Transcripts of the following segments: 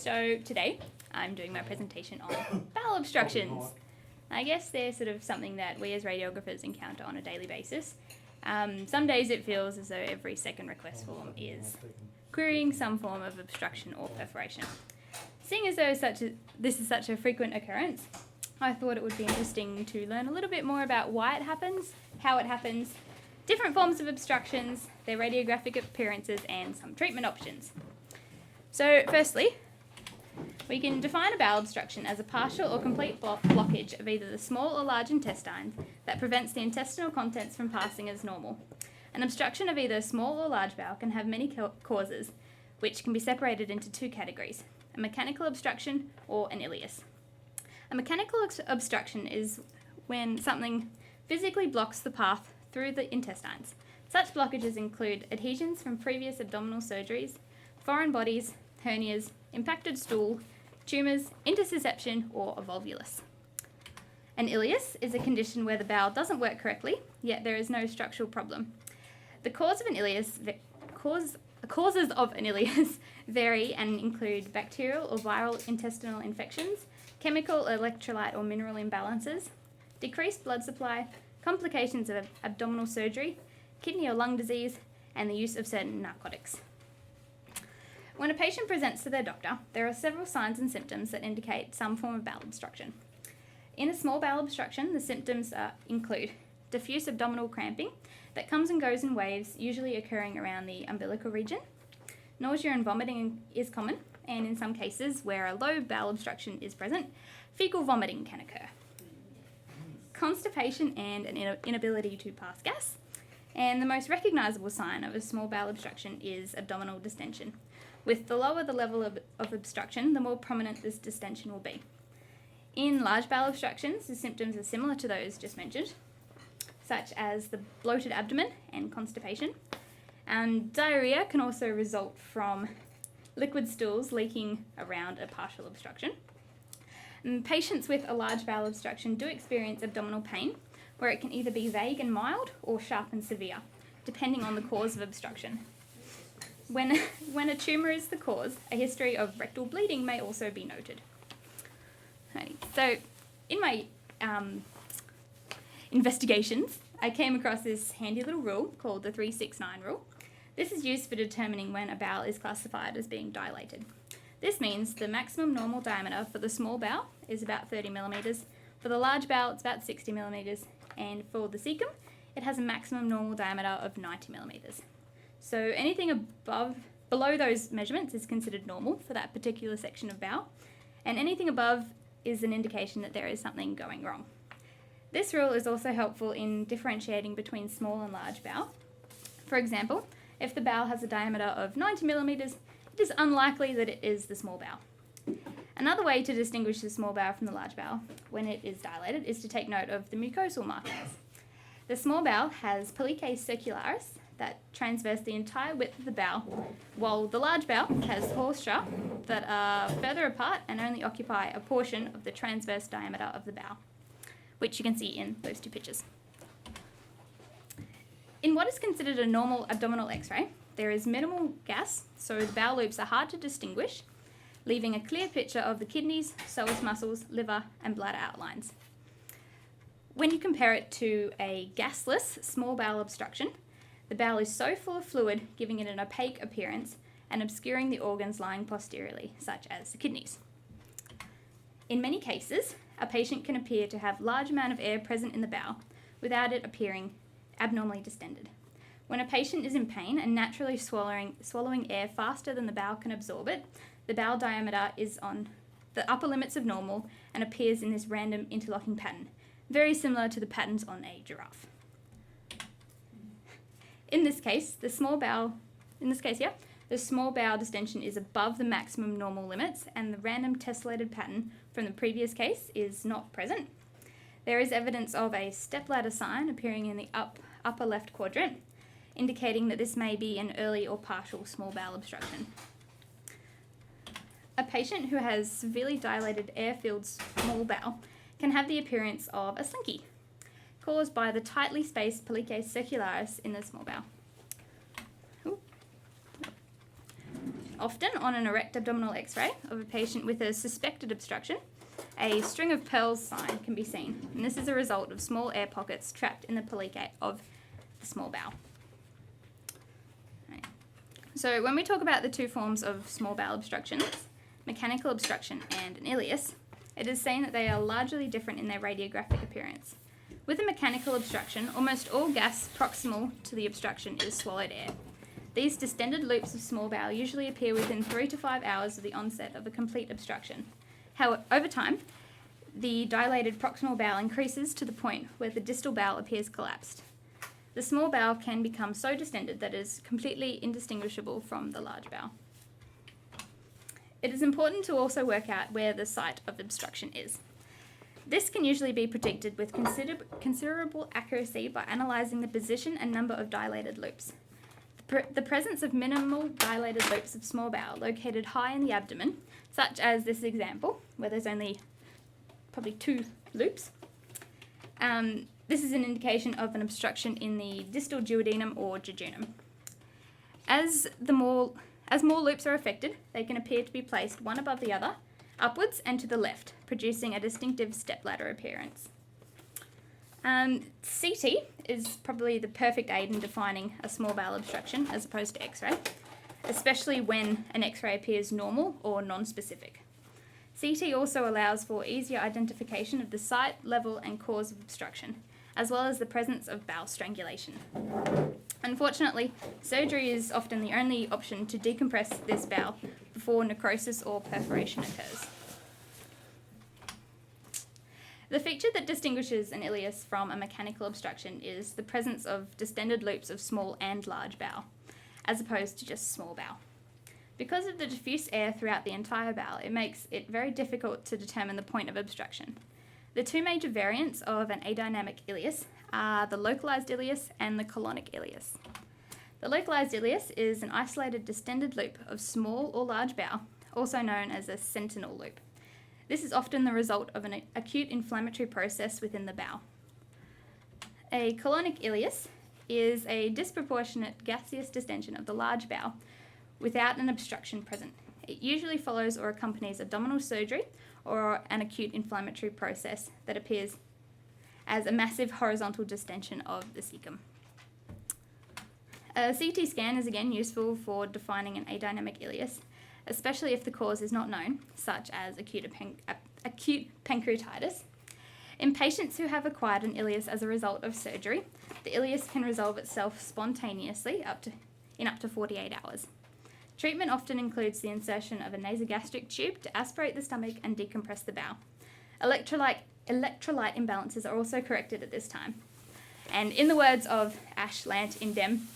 So today I'm doing my presentation on bowel obstructions. I guess they're sort of something that we as radiographers encounter on a daily basis. Some days it feels as though every second request form is querying some form of obstruction or perforation. Seeing as though this is such a frequent occurrence, I thought it would be interesting to learn a little bit more about why it happens, how it happens, different forms of obstructions, their radiographic appearances, and some treatment options. So firstly, we can define a bowel obstruction as a partial or complete blockage of either the small or large intestines that prevents the intestinal contents from passing as normal. An obstruction of either small or large bowel can have many causes, which can be separated into two categories: a mechanical obstruction or an ileus. A mechanical obstruction is when something physically blocks the path through the intestines. Such blockages include adhesions from previous abdominal surgeries, foreign bodies, hernias, impacted stool, tumours, intersusception, or a volvulus. An ileus is a condition where the bowel doesn't work correctly, yet there is no structural problem. The causes of an ileus vary and include bacterial or viral intestinal infections, chemical, electrolyte, or mineral imbalances, decreased blood supply, complications of abdominal surgery, kidney or lung disease, and the use of certain narcotics. When a patient presents to their doctor, there are several signs and symptoms that indicate some form of bowel obstruction. In a small bowel obstruction, the symptoms include diffuse abdominal cramping that comes and goes in waves, usually occurring around the umbilical region. Nausea and vomiting is common, and in some cases where a low bowel obstruction is present, fecal vomiting can occur. Constipation and an inability to pass gas. And the most recognisable sign of a small bowel obstruction is abdominal distension. With the lower the level of obstruction, the more prominent this distension will be. In large bowel obstructions, the symptoms are similar to those just mentioned, such as the bloated abdomen and constipation. And diarrhea can also result from liquid stools leaking around a partial obstruction. And patients with a large bowel obstruction do experience abdominal pain, where it can either be vague and mild or sharp and severe, depending on the cause of obstruction. When a tumour is the cause, a history of rectal bleeding may also be noted. Right. So, in my investigations, I came across this handy little rule called the 369 rule. This is used for determining when a bowel is classified as being dilated. This means the maximum normal diameter for the small bowel is about 30 millimetres, for the large bowel it's about 60 millimetres, and for the cecum it has a maximum normal diameter of 90 millimetres. So anything below those measurements is considered normal for that particular section of bowel, and anything above is an indication that there is something going wrong. This rule is also helpful in differentiating between small and large bowel. For example, if the bowel has a diameter of 90 millimetres, it is unlikely that it is the small bowel. Another way to distinguish the small bowel from the large bowel when it is dilated is to take note of the mucosal markings. The small bowel has plicae circularis that transverse the entire width of the bowel, while the large bowel has haurstia that are further apart and only occupy a portion of the transverse diameter of the bowel, which you can see in those two pictures. In what is considered a normal abdominal X-ray, there is minimal gas, so the bowel loops are hard to distinguish, leaving a clear picture of the kidneys, psoas muscles, liver, and bladder outlines. When you compare it to a gasless small bowel obstruction, the bowel is so full of fluid, giving it an opaque appearance and obscuring the organs lying posteriorly, such as the kidneys. In many cases, a patient can appear to have large amount of air present in the bowel without it appearing abnormally distended. When a patient is in pain and naturally swallowing air faster than the bowel can absorb it, the bowel diameter is on the upper limits of normal and appears in this random interlocking pattern, very similar to the patterns on a giraffe. In this case, the small bowel distension is above the maximum normal limits, and the random tessellated pattern from the previous case is not present. There is evidence of a stepladder sign appearing in the upper left quadrant, indicating that this may be an early or partial small bowel obstruction. A patient who has severely dilated air-filled small bowel can have the appearance of a slinky, caused by the tightly spaced plicae circularis in the small bowel. Often on an erect abdominal x-ray of a patient with a suspected obstruction, a string of pearls sign can be seen, and this is a result of small air pockets trapped in the polycate of the small bowel. Right. So when we talk about the two forms of small bowel obstructions, mechanical obstruction and an ileus, it is seen that they are largely different in their radiographic appearance. With a mechanical obstruction, almost all gas proximal to the obstruction is swallowed air. These distended loops of small bowel usually appear within 3 to 5 hours of the onset of a complete obstruction. However, over time, the dilated proximal bowel increases to the point where the distal bowel appears collapsed. The small bowel can become so distended that it is completely indistinguishable from the large bowel. It is important to also work out where the site of obstruction is. This can usually be predicted with considerable accuracy by analysing the position and number of dilated loops. The presence of minimal dilated loops of small bowel located high in the abdomen, such as this example, where there's only probably 2 loops, this is an indication of an obstruction in the distal duodenum or jejunum. As more loops are affected, they can appear to be placed one above the other, upwards and to the left, producing a distinctive stepladder appearance. CT is probably the perfect aid in defining a small bowel obstruction as opposed to X-ray, especially when an X-ray appears normal or non-specific. CT also allows for easier identification of the site, level and cause of obstruction, as well as the presence of bowel strangulation. Unfortunately, surgery is often the only option to decompress this bowel before necrosis or perforation occurs. The feature that distinguishes an ileus from a mechanical obstruction is the presence of distended loops of small and large bowel, as opposed to just small bowel. Because of the diffuse air throughout the entire bowel, it makes it very difficult to determine the point of obstruction. The two major variants of an adynamic ileus are the localized ileus and the colonic ileus. The localized ileus is an isolated distended loop of small or large bowel, also known as a sentinel loop. This is often the result of an acute inflammatory process within the bowel. A colonic ileus is a disproportionate gaseous distension of the large bowel without an obstruction present. It usually follows or accompanies abdominal surgery or an acute inflammatory process that appears as a massive horizontal distension of the cecum. A CT scan is again useful for defining an adynamic ileus, especially if the cause is not known, such as acute pancreatitis. In patients who have acquired an ileus as a result of surgery, the ileus can resolve itself spontaneously in up to 48 hours. Treatment often includes the insertion of a nasogastric tube to aspirate the stomach and decompress the bowel. Electrolyte imbalances are also corrected at this time. And in the words of Ash Lant in Dem,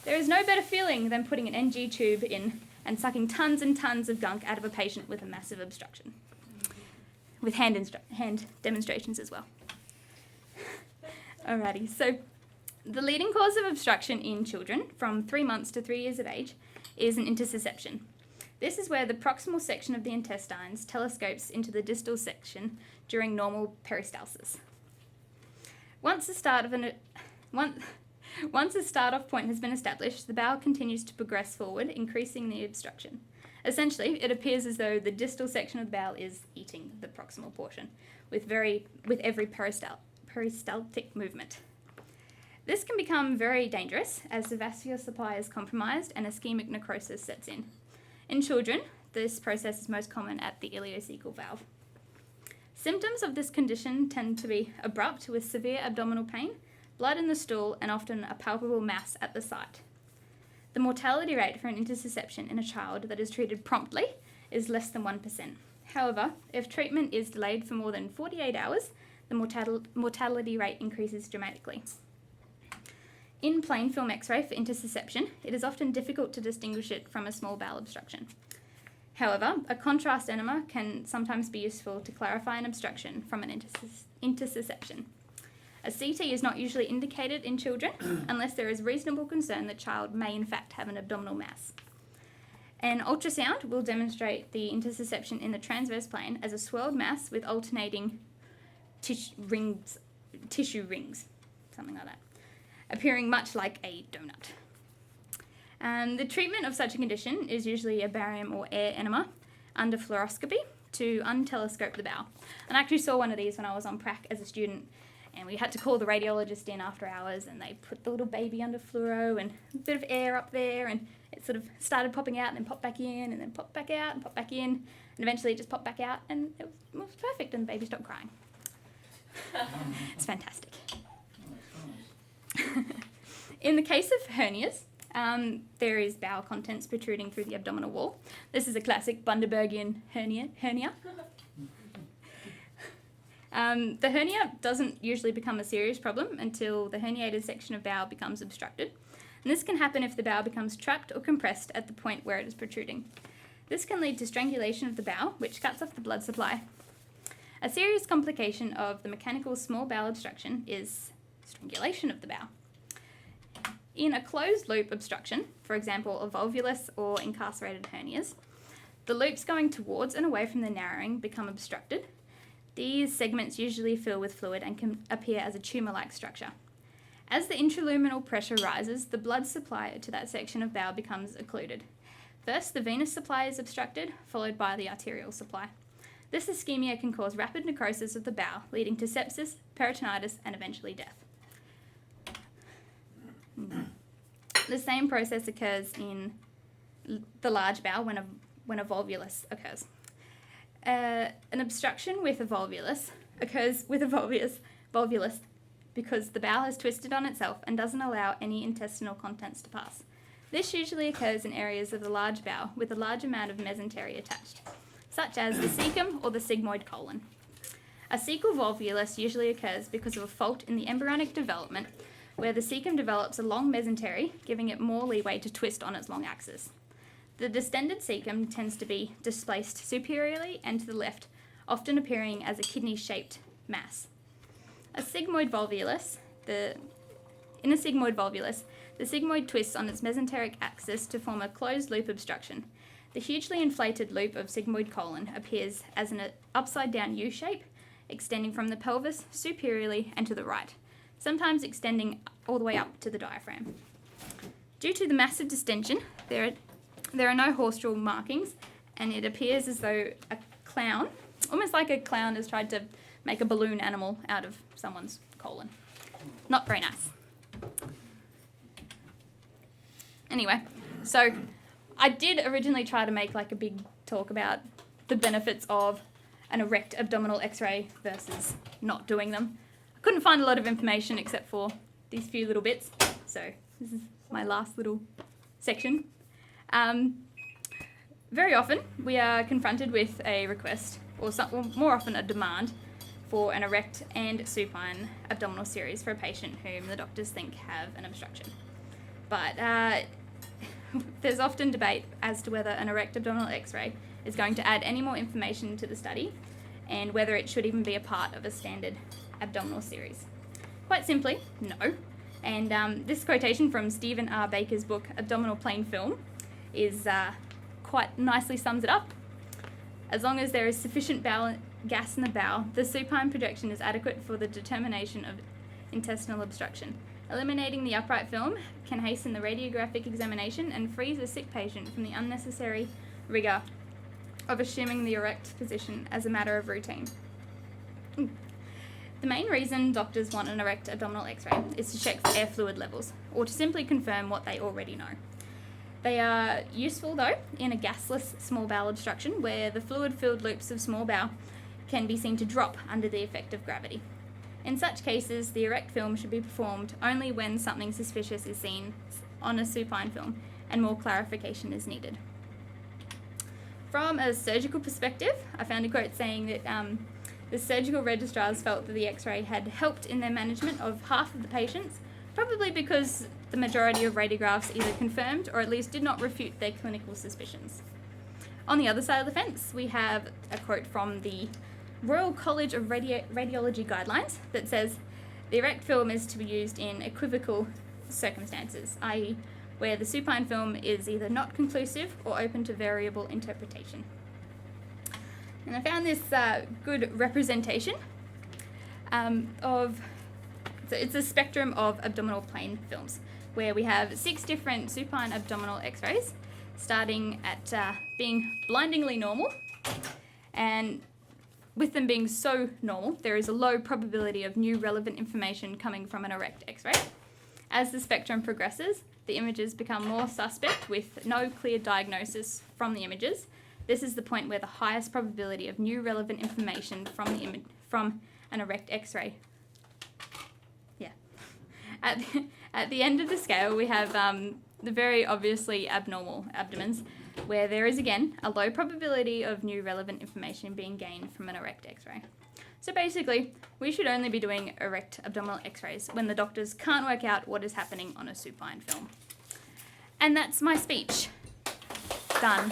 there is no better feeling than putting an NG tube in and sucking tons and tons of gunk out of a patient with a massive obstruction. With hand demonstrations as well. Alrighty, so the leading cause of obstruction in children from 3 months to 3 years of age is an intussusception. This is where the proximal section of the intestines telescopes into the distal section during normal peristalsis. Once a start-off point has been established, the bowel continues to progress forward, increasing the obstruction. Essentially, it appears as though the distal section of the bowel is eating the proximal portion with every peristaltic movement. This can become very dangerous as the vascular supply is compromised and ischemic necrosis sets in. In children, this process is most common at the ileocecal valve. Symptoms of this condition tend to be abrupt with severe abdominal pain, blood in the stool, and often a palpable mass at the site. The mortality rate for an intussusception in a child that is treated promptly is less than 1%. However, if treatment is delayed for more than 48 hours, the mortality rate increases dramatically. In plain film X-ray for intussusception, it is often difficult to distinguish it from a small bowel obstruction. However, a contrast enema can sometimes be useful to clarify an obstruction from an intussusception. A CT is not usually indicated in children unless there is reasonable concern the child may in fact have an abdominal mass. An ultrasound will demonstrate the intussusception in the transverse plane as a swirled mass with alternating tissue rings, something like that, appearing much like a donut. The treatment of such a condition is usually a barium or air enema under fluoroscopy to untelescope the bowel. And I actually saw one of these when I was on prac as a student, and we had to call the radiologist in after hours, and they put the little baby under fluoro and a bit of air up there, and it sort of started popping out and then popped back in and then popped back out and popped back in, and eventually it just popped back out, and it was perfect, and the baby stopped crying. It's fantastic. In the case of hernias, there is bowel contents protruding through the abdominal wall. This is a classic Bundabergian hernia. The hernia doesn't usually become a serious problem until the herniated section of bowel becomes obstructed. And this can happen if the bowel becomes trapped or compressed at the point where it is protruding. This can lead to strangulation of the bowel, which cuts off the blood supply. A serious complication of the mechanical small bowel obstruction is strangulation of the bowel. In a closed loop obstruction, for example, a volvulus or incarcerated hernias, the loops going towards and away from the narrowing become obstructed. These segments usually fill with fluid and can appear as a tumour-like structure. As the intraluminal pressure rises, the blood supply to that section of bowel becomes occluded. First, the venous supply is obstructed, followed by the arterial supply. This ischemia can cause rapid necrosis of the bowel, leading to sepsis, peritonitis, and eventually death. The same process occurs in the large bowel when a volvulus occurs. An obstruction with a volvulus occurs with a volvulus because the bowel has twisted on itself and doesn't allow any intestinal contents to pass. This usually occurs in areas of the large bowel with a large amount of mesentery attached, such as the cecum or the sigmoid colon. A cecal volvulus usually occurs because of a fault in the embryonic development where the cecum develops a long mesentery, giving it more leeway to twist on its long axis. The distended cecum tends to be displaced superiorly and to the left, often appearing as a kidney-shaped mass. In a sigmoid volvulus, the sigmoid twists on its mesenteric axis to form a closed loop obstruction. The hugely inflated loop of sigmoid colon appears as an upside-down U shape, extending from the pelvis superiorly and to the right, sometimes extending all the way up to the diaphragm. Due to the massive distension, there are no haustral markings, and it appears as though a clown, almost like a clown has tried to make a balloon animal out of someone's colon. Not very nice. Anyway, so I did originally try to make like a big talk about the benefits of an erect abdominal x-ray versus not doing them. I couldn't find a lot of information except for these few little bits, so this is my last little section. Very often we are confronted with a request, or more often a demand, for an erect and supine abdominal series for a patient whom the doctors think have an obstruction. But there's often debate as to whether an erect abdominal x-ray is going to add any more information to the study and whether it should even be a part of a standard abdominal series. Quite simply, no. And this quotation from Stephen R. Baker's book, Abdominal Plain Film, is quite nicely sums it up. As long as there is sufficient gas in the bowel, the supine projection is adequate for the determination of intestinal obstruction. Eliminating the upright film can hasten the radiographic examination and frees a sick patient from the unnecessary rigour of assuming the erect position as a matter of routine. The main reason doctors want an erect abdominal x-ray is to check for air fluid levels, or to simply confirm what they already know. They are useful, though, in a gasless small bowel obstruction where the fluid-filled loops of small bowel can be seen to drop under the effect of gravity. In such cases, the erect film should be performed only when something suspicious is seen on a supine film and more clarification is needed. From a surgical perspective, I found a quote saying that the surgical registrars felt that the x-ray had helped in their management of half of the patients, probably because the majority of radiographs either confirmed or at least did not refute their clinical suspicions. On the other side of the fence, we have a quote from the Royal College of Radiology Guidelines that says, the erect film is to be used in equivocal circumstances, i.e. where the supine film is either not conclusive or open to variable interpretation. And I found this good representation it's a spectrum of abdominal plain films. where we have 6 different supine abdominal x-rays, starting at being blindingly normal, and with them being so normal, there is a low probability of new relevant information coming from an erect x-ray. As the spectrum progresses, the images become more suspect with no clear diagnosis from the images. This is the point where the highest probability of new relevant information from an erect x-ray. Yeah. At the end of the scale, we have the very obviously abnormal abdomens, where there is again a low probability of new relevant information being gained from an erect x-ray. So basically, we should only be doing erect abdominal x-rays when the doctors can't work out what is happening on a supine film. And that's my speech. Done.